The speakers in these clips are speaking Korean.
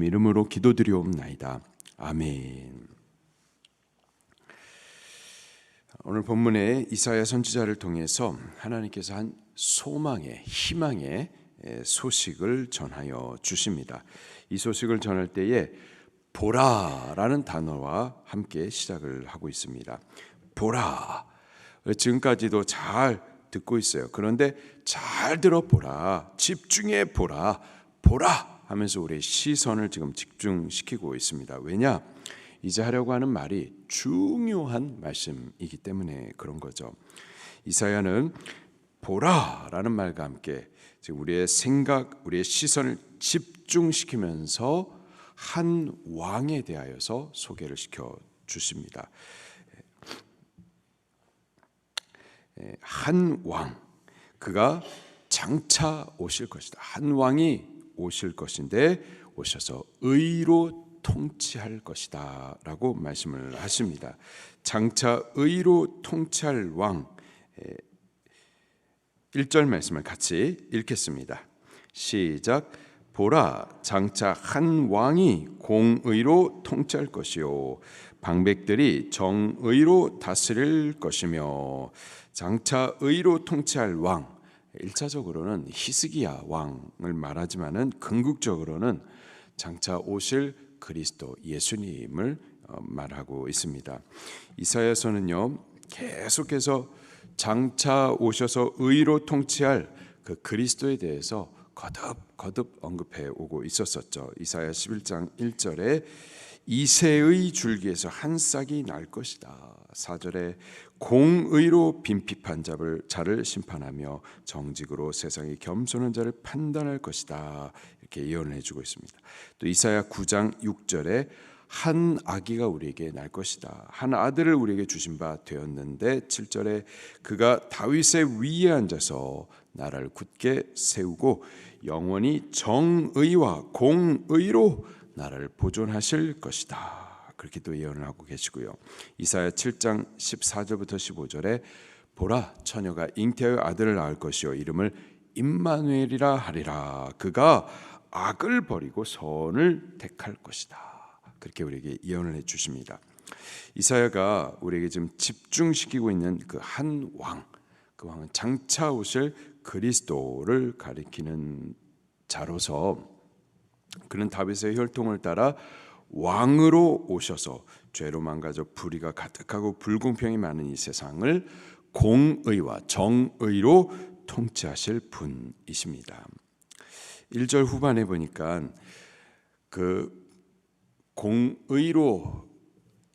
이름으로 기도드리옵나이다. 아멘. 오늘 본문의 이사야 선지자를 통해서 하나님께서 한 소망의, 희망의 소식을 전하여 주십니다. 이 소식을 전할 때에 보라라는 단어와 함께 시작을 하고 있습니다. 보라. 지금까지도 잘 듣고 있어요. 그런데 잘 들어보라, 집중해 보라, 보라 하면서 우리의 시선을 지금 집중시키고 있습니다. 왜냐? 이제 하려고 하는 말이 중요한 말씀이기 때문에 그런 거죠. 이사야는 보라라는 말과 함께 지금 우리의 생각, 우리의 시선을 집중시키면서 한 왕에 대하여서 소개를 시켜 주십니다. 한 왕, 그가 장차 오실 것이다. 한 왕이 오실 것인데 오셔서 의로 통치할 것이다 라고 말씀을 하십니다. 장차 의로 통치할 왕, 1절 말씀을 같이 읽겠습니다. 시작. 보라, 장차 한 왕이 공의로 통치할 것이요 방백들이 정의로 다스릴 것이며. 장차 의로 통치할 왕, 1차적으로는 히스기야 왕을 말하지만은 궁극적으로는 장차 오실 그리스도 예수님을 말하고 있습니다. 이사야서는요 계속해서 장차 오셔서 의로 통치할 그 그리스도에 대해서 거듭 언급해 오고 있었었죠. 이사야 11장 1절에 이새의 줄기에서 한 싹이 날 것이다. 4절에 공의로 빈핍한 자를 심판하며 정직으로 세상의 겸손한 자를 판단할 것이다. 이렇게 예언을 해주고 있습니다. 또 이사야 9장 6절에 한 아기가 우리에게 날 것이다. 한 아들을 우리에게 주신 바 되었는데 7절에 그가 다윗의 위에 앉아서 나라를 굳게 세우고 영원히 정의와 공의로 나라를 보존하실 것이다. 그렇게 또 예언을 하고 계시고요. 이사야 7장 14절부터 15절에 보라, 처녀가 잉태하여 아들을 낳을 것이요 이름을 임마누엘이라 하리라. 그가 악을 버리고 선을 택할 것이다. 그렇게 우리에게 예언을 해주십니다. 이사야가 우리에게 지금 집중시키고 있는 그 한 왕, 그 왕은 장차 오실 그리스도를 가리키는 자로서 그는 다윗의 혈통을 따라 왕으로 오셔서 죄로 망가져 불의가 가득하고 불공평이 많은 이 세상을 공의와 정의로 통치하실 분이십니다. 1절 후반에 보니까 그 공의로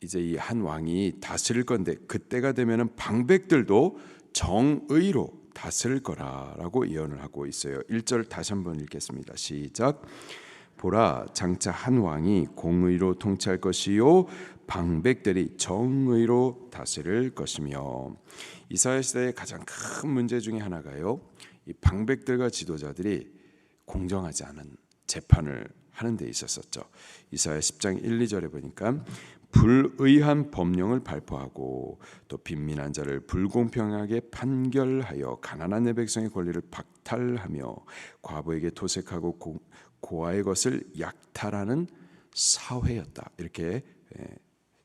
이제 이 한 왕이 다스릴 건데 그때가 되면은 방백들도 정의로 다스릴 거라라고 예언을 하고 있어요. 1절 다시 한번 읽겠습니다. 시작. 보라, 장차 한 왕이 공의로 통치할 것이요 방백들이 정의로 다스릴 것이며. 이사야 시대의 가장 큰 문제 중에 하나가요, 이 방백들과 지도자들이 공정하지 않은 재판을 하는 데 있었었죠. 이사야 10장 1, 2절에 보니까 불의한 법령을 발표하고 또 빈민한 자를 불공평하게 판결하여 가난한 내 백성의 권리를 박탈하며 과부에게 도색하고 고아의 것을 약탈하는 사회였다. 이렇게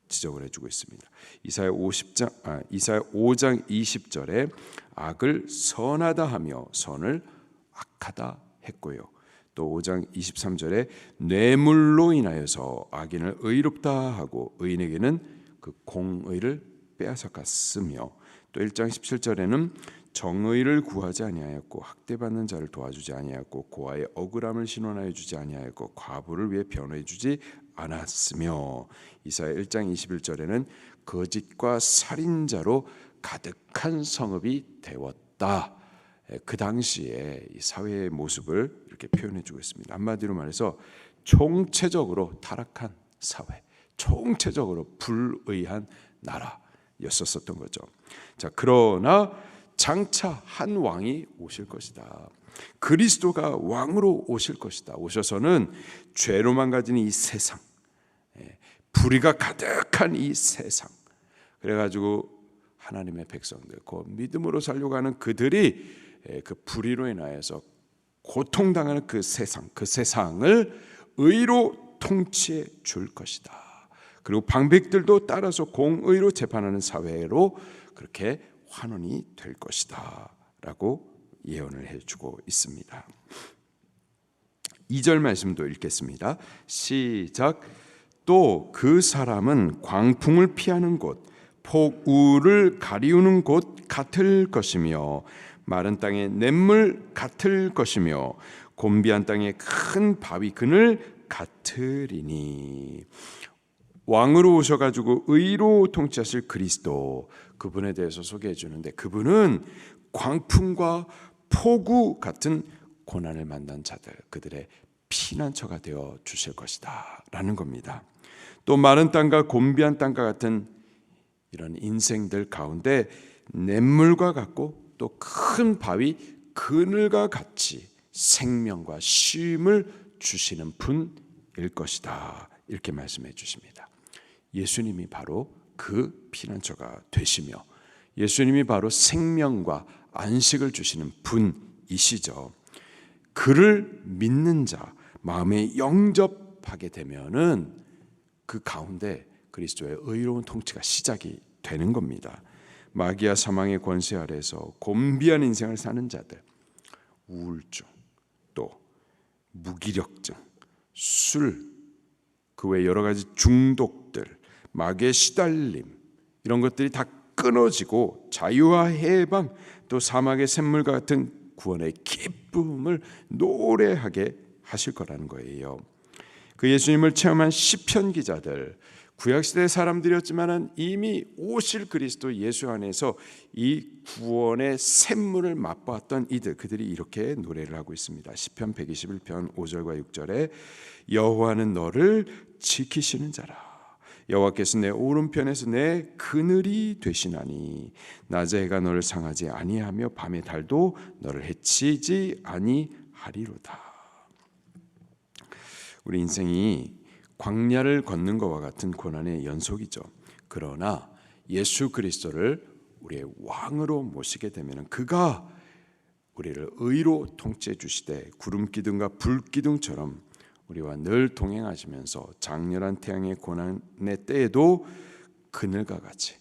지적을 해주고 있습니다. 이사야 5장 20절에 악을 선하다 하며 선을 악하다 했고요. 또 5장 23절에 뇌물로 인하여서 악인을 의롭다 하고 의인에게는 그 공의를 빼앗아갔으며, 또 1장 17절에는 정의를 구하지 아니하였고 학대받는 자를 도와주지 아니하였고 고아의 억울함을 신원하여 주지 아니하였고 과부를 위해 변호해 주지 않았으며, 이사야 1장 21절에는 거짓과 살인자로 가득한 성읍이 되었다. 그 당시에 이 사회의 모습을 이렇게 표현해주고 있습니다. 한마디로 말해서 총체적으로 타락한 사회, 총체적으로 불의한 나라였었던 거죠. 자, 그러나 장차 한 왕이 오실 것이다. 그리스도가 왕으로 오실 것이다. 오셔서는 죄로 망가진 이 세상, 불의가 가득한 이 세상, 그래가지고 하나님의 백성들, 그 믿음으로 살려고 하는 그들이 그 불의로 인하여서 고통당하는 그 세상을 의로 통치해 줄 것이다. 그리고 방백들도 따라서 공의로 재판하는 사회로 그렇게 환원이 될 것이다 라고 예언을 해주고 있습니다. 2절 말씀도 읽겠습니다. 시작. 또 그 사람은 광풍을 피하는 곳, 폭우를 가리우는 곳 같을 것이며 마른 땅의 냇물 같을 것이며 곤비한 땅의 큰 바위 그늘 같으리니. 왕으로 오셔가지고 의로 통치하실 그리스도, 그분에 대해서 소개해 주는데 그분은 광풍과 폭우 같은 고난을 만난 자들, 그들의 피난처가 되어 주실 것이다 라는 겁니다. 또 마른 땅과 곤비한 땅과 같은 이런 인생들 가운데 냇물과 같고 또 큰 바위 그늘과 같이 생명과 쉼을 주시는 분일 것이다, 이렇게 말씀해 주십니다. 예수님이 바로 그 피난처가 되시며 예수님이 바로 생명과 안식을 주시는 분이시죠. 그를 믿는 자 마음에 영접하게 되면은 그 가운데 그리스도의 의로운 통치가 시작이 되는 겁니다. 마귀와 사망의 권세 아래에서 곤비한 인생을 사는 자들, 우울증, 또 무기력증, 술, 그 외 여러 가지 중독들, 마귀의 시달림, 이런 것들이 다 끊어지고 자유와 해방, 또 사막의 샘물과 같은 구원의 기쁨을 노래하게 하실 거라는 거예요. 그 예수님을 체험한 시편 기자들, 구약시대 사람들이었지만 이미 오실 그리스도 예수 안에서 이 구원의 샘물을 맛보았던 이들, 그들이 이렇게 노래를 하고 있습니다. 시편 121편 5절과 6절에 여호와는 너를 지키시는 자라. 여호와께서 내 오른편에서 내 그늘이 되시나니 낮의 해가 너를 상하지 아니하며 밤의 달도 너를 해치지 아니하리로다. 우리 인생이 광야를 걷는 것과 같은 고난의 연속이죠. 그러나 예수 그리스도를 우리의 왕으로 모시게 되면 그가 우리를 의로 통치해 주시되 구름 기둥과 불 기둥처럼 우리와 늘 동행하시면서 장렬한 태양의 고난의 때에도 그늘과 같이,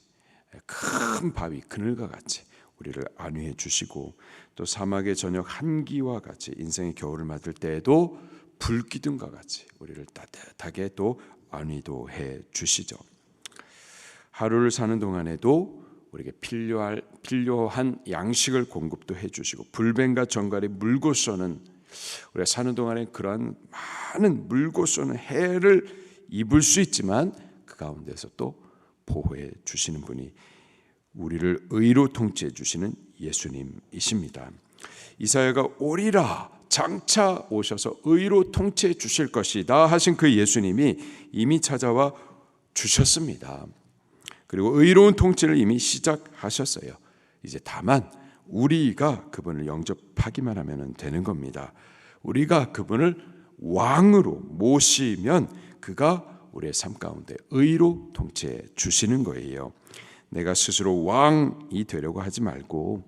큰 바위 그늘과 같이 우리를 안위해 주시고, 또 사막의 저녁 한기와 같이 인생의 겨울을 맞을 때에도 불기둥과 같이 우리를 따뜻하게 또 안위도 해 주시죠. 하루를 사는 동안에도 우리에게 필요한 양식을 공급도 해 주시고, 불뱀과 정갈이 물고 쏘는, 우리가 사는 동안에 그러한 많은 물고 쏘는 해를 입을 수 있지만 그 가운데서 또 보호해 주시는 분이 우리를 의로 통치해 주시는 예수님이십니다. 이사야가 오리라 장차 오셔서 의로 통치해 주실 것이다 하신 그 예수님이 이미 찾아와 주셨습니다. 그리고 의로운 통치를 이미 시작하셨어요. 이제 다만 우리가 그분을 영접하기만 하면 되는 겁니다. 우리가 그분을 왕으로 모시면 그가 우리의 삶 가운데 의로 통치해 주시는 거예요. 내가 스스로 왕이 되려고 하지 말고,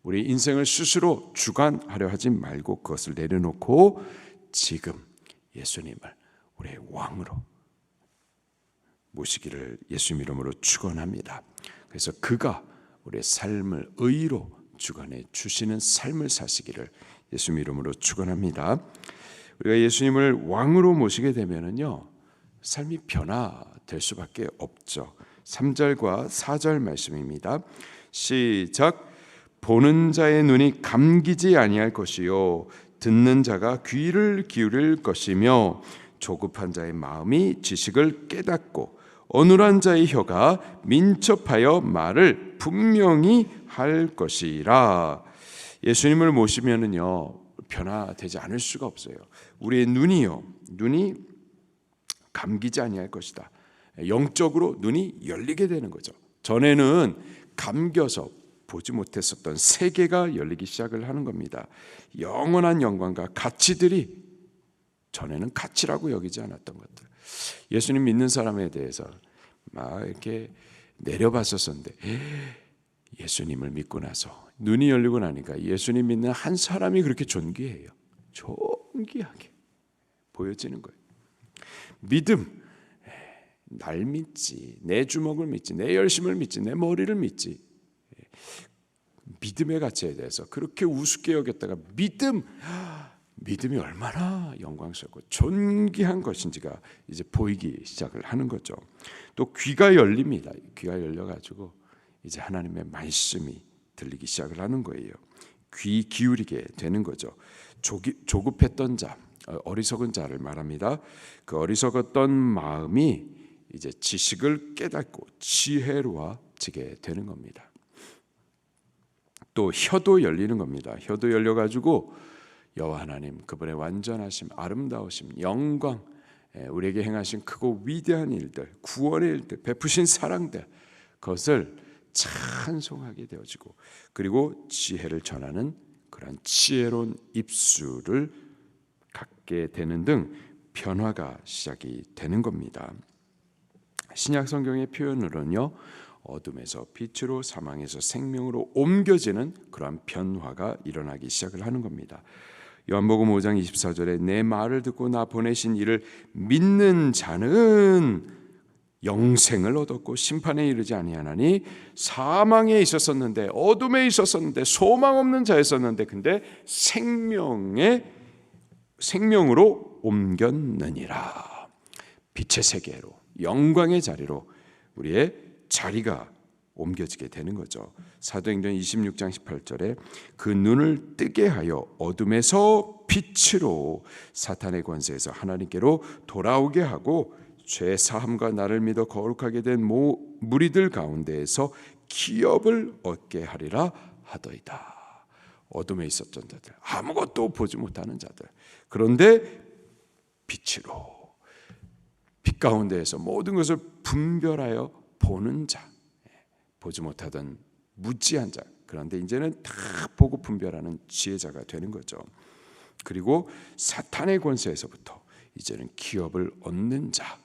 우리 인생을 스스로 주관하려 하지 말고 그것을 내려놓고 지금 예수님을 우리의 왕으로 모시기를 예수님 이름으로 축원합니다. 그래서 그가 우리의 삶을 의로 주관해 주시는 삶을 사시기를 예수님 이름으로 축원합니다. 우리가 예수님을 왕으로 모시게 되면은요, 삶이 변화될 수밖에 없죠. 3절과 4절 말씀입니다. 시작. 보는 자의 눈이 감기지 아니할 것이요 듣는 자가 귀를 기울일 것이며 조급한 자의 마음이 지식을 깨닫고 어눌한 자의 혀가 민첩하여 말을 분명히 할 것이라. 예수님을 모시면은요 변화되지 않을 수가 없어요. 우리의 눈이 감기지 아니할 것이다. 영적으로 눈이 열리게 되는 거죠. 전에는 감겨서 보지 못했었던 세계가 열리기 시작을 하는 겁니다. 영원한 영광과 가치들이 전에는 가치라고 여기지 않았던 것들, 예수님 믿는 사람에 대해서 막 이렇게 내려봤었는데 예수님을 믿고 나서 눈이 열리고 나니까 예수님 믿는 한 사람이 그렇게 존귀해요. 존귀하게 보여지는 거예요. 믿음, 날 믿지, 내 주먹을 믿지, 내 열심을 믿지, 내 머리를 믿지. 믿음의 가치에 대해서 그렇게 우습게 여겼다가 믿음이 얼마나 영광스럽고 존귀한 것인지가 이제 보이기 시작을 하는 거죠. 또 귀가 열립니다. 귀가 열려가지고 이제 하나님의 말씀이 들리기 시작을 하는 거예요. 귀 기울이게 되는 거죠. 조급했던 자, 어리석은 자를 말합니다. 그 어리석었던 마음이 이제 지식을 깨닫고 지혜로워지게 되는 겁니다. 또 혀도 열리는 겁니다. 혀도 열려가지고 여호와 하나님 그분의 완전하심, 아름다우심, 영광, 우리에게 행하신 크고 위대한 일들, 구원의 일들, 베푸신 사랑들, 그것을 찬송하게 되어지고, 그리고 지혜를 전하는 그런 지혜로운 입술을 갖게 되는 등 변화가 시작이 되는 겁니다. 신약 성경의 표현으로는요, 어둠에서 빛으로, 사망에서 생명으로 옮겨지는 그러한 변화가 일어나기 시작을 하는 겁니다. 요한복음 5장 24절에 내 말을 듣고 나 보내신 이를 믿는 자는 영생을 얻었고 심판에 이르지 아니하나니, 사망에 있었었는데, 어둠에 있었었는데, 소망 없는 자였었는데, 근데 생명으로 옮겼느니라. 빛의 세계로, 영광의 자리로 우리의 자리가 옮겨지게 되는 거죠. 사도행전 26장 18절에 그 눈을 뜨게 하여 어둠에서 빛으로, 사탄의 권세에서 하나님께로 돌아오게 하고, 죄 사함과 나를 믿어 거룩하게 된 무리들 가운데에서 기업을 얻게 하리라 하더이다. 어둠에 있었던 자들, 아무것도 보지 못하는 자들, 그런데 빛으로, 빛 가운데에서 모든 것을 분별하여 보는 자, 보지 못하던 무지한 자, 그런데 이제는 다 보고 분별하는 지혜자가 되는 거죠. 그리고 사탄의 권세에서부터 이제는 기업을 얻는 자,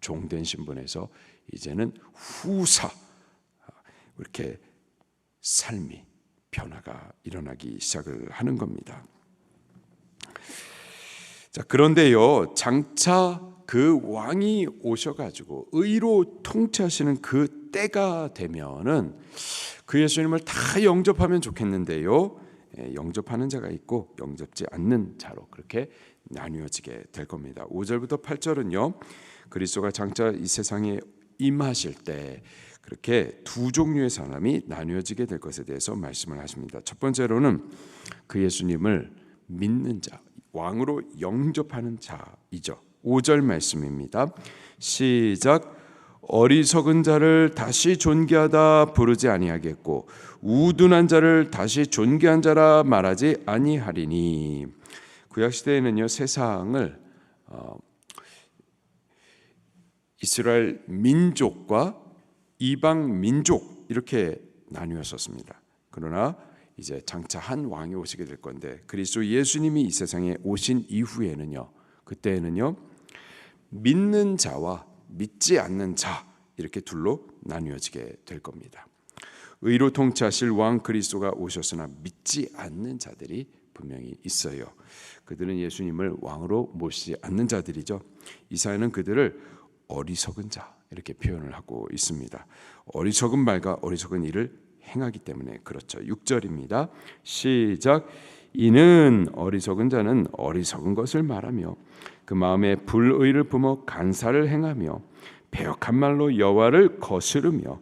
종된 신분에서 이제는 후사, 이렇게 삶이 변화가 일어나기 시작을 하는 겁니다. 자, 그런데요, 장차 그 왕이 오셔가지고 의로 통치하시는 그 때가 되면은 그 예수님을 다 영접하면 좋겠는데요, 영접하는 자가 있고 영접지 않는 자로 그렇게 나뉘어지게 될 겁니다. 5절부터 8절은요, 그리스도가 장차 이 세상에 임하실 때 그렇게 두 종류의 사람이 나뉘어지게 될 것에 대해서 말씀을 하십니다. 첫 번째로는 그 예수님을 믿는 자, 왕으로 영접하는 자이죠. 5절 말씀입니다. 시작. 어리석은 자를 다시 존귀하다 부르지 아니하겠고 우둔한 자를 다시 존귀한 자라 말하지 아니하리니. 구약 시대에는요, 세상을 이스라엘 민족과 이방 민족 이렇게 나누었었습니다. 그러나 이제 장차 한 왕이 오시게 될 건데, 그리스도 예수님이 이 세상에 오신 이후에는요, 그때에는요, 믿는 자와 믿지 않는 자, 이렇게 둘로 나뉘어지게 될 겁니다. 의로 통치하실 왕 그리스도가 오셨으나 믿지 않는 자들이 분명히 있어요. 그들은 예수님을 왕으로 모시지 않는 자들이죠. 이사야는 그들을 어리석은 자 이렇게 표현을 하고 있습니다. 어리석은 말과 어리석은 일을 행하기 때문에 그렇죠. 6절입니다. 시작. 이는 어리석은 자는 어리석은 것을 말하며 그 마음에 불의를 품어 간사를 행하며 배역한 말로 여호와를 거스르며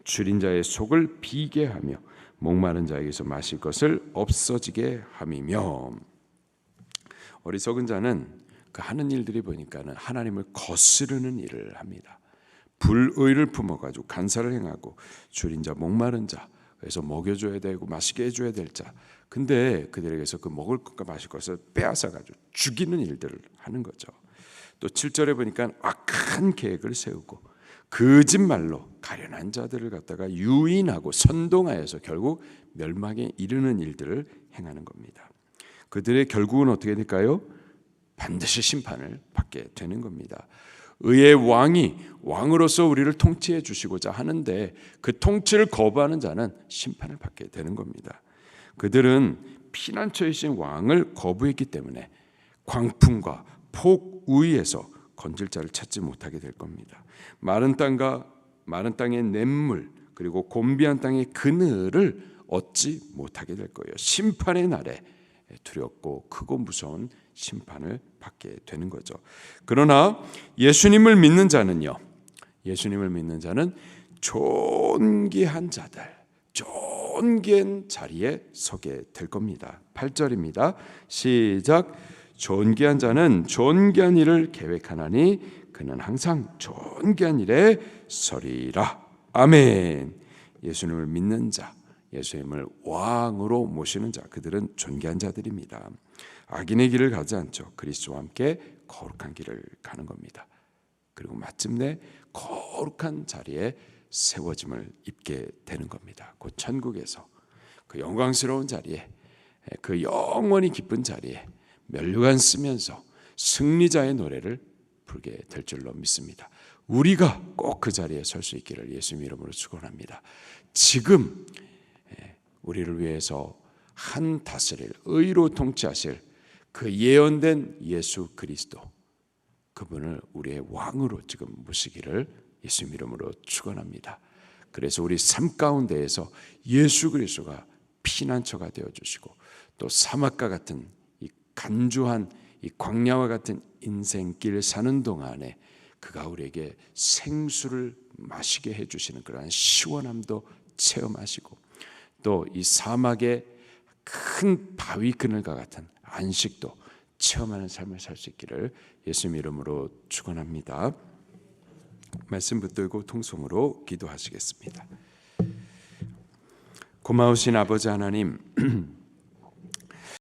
줄인 자의 속을 비게 하며 목마른 자에게서 마실 것을 없어지게 함이며. 어리석은 자는 그 하는 일들이 보니까는 하나님을 거스르는 일을 합니다. 불의를 품어가지고 간사를 행하고 줄인 자, 목마른 자, 그래서 먹여줘야 되고 마시게 해줘야 될 자, 근데 그들에게서 그 먹을 것과 마실 것을 빼앗아가지고 죽이는 일들을 하는 거죠. 또 7절에 보니까 악한 계획을 세우고 거짓말로 가련한 자들을 갖다가 유인하고 선동하여서 결국 멸망에 이르는 일들을 행하는 겁니다. 그들의 결국은 어떻게 될까요? 반드시 심판을 받게 되는 겁니다. 의의 왕이 왕으로서 우리를 통치해 주시고자 하는데 그 통치를 거부하는 자는 심판을 받게 되는 겁니다. 그들은 피난처이신 왕을 거부했기 때문에 광풍과 폭우위에서 건질 자를 찾지 못하게 될 겁니다. 마른 땅의 냇물 그리고 곤비한 땅의 그늘을 얻지 못하게 될 거예요. 심판의 날에 두렵고 크고 무서운 심판을 받게 되는 거죠. 그러나 예수님을 믿는 자는요, 예수님을 믿는 자는 존귀한 자들, 존귀한 자리에 서게 될 겁니다. 8절입니다. 시작. 존귀한 자는 존귀한 일을 계획하나니 그는 항상 존귀한 일에 서리라. 아멘. 예수님을 믿는 자, 예수님을 왕으로 모시는 자, 그들은 존귀한 자들입니다. 악인의 길을 가지 않죠. 그리스도와 함께 거룩한 길을 가는 겁니다. 그리고 마침내 거룩한 자리에 세워짐을 입게 되는 겁니다. 곧 천국에서 그 영광스러운 자리에, 그 영원히 기쁜 자리에 면류관 쓰면서 승리자의 노래를 부르게 될 줄로 믿습니다. 우리가 꼭 그 자리에 설 수 있기를 예수님 이름으로 축원합니다. 지금 우리를 위해서 한 다스릴 의로 통치하실 그 예언된 예수 그리스도, 그분을 우리의 왕으로 지금 모시기를 예수님 이름으로 축원합니다. 그래서 우리 삶 가운데에서 예수 그리스도가 피난처가 되어 주시고, 또 사막과 같은 이 간주한 이 광야와 같은 인생길 사는 동안에 그가 우리에게 생수를 마시게 해주시는 그러한 시원함도 체험하시고, 또 이 사막의 큰 바위 그늘과 같은 안식도 체험하는 삶을 살 수 있기를 예수님 이름으로 축원합니다. 말씀 붙들고 통성으로 기도하시겠습니다. 고마우신 아버지 하나님,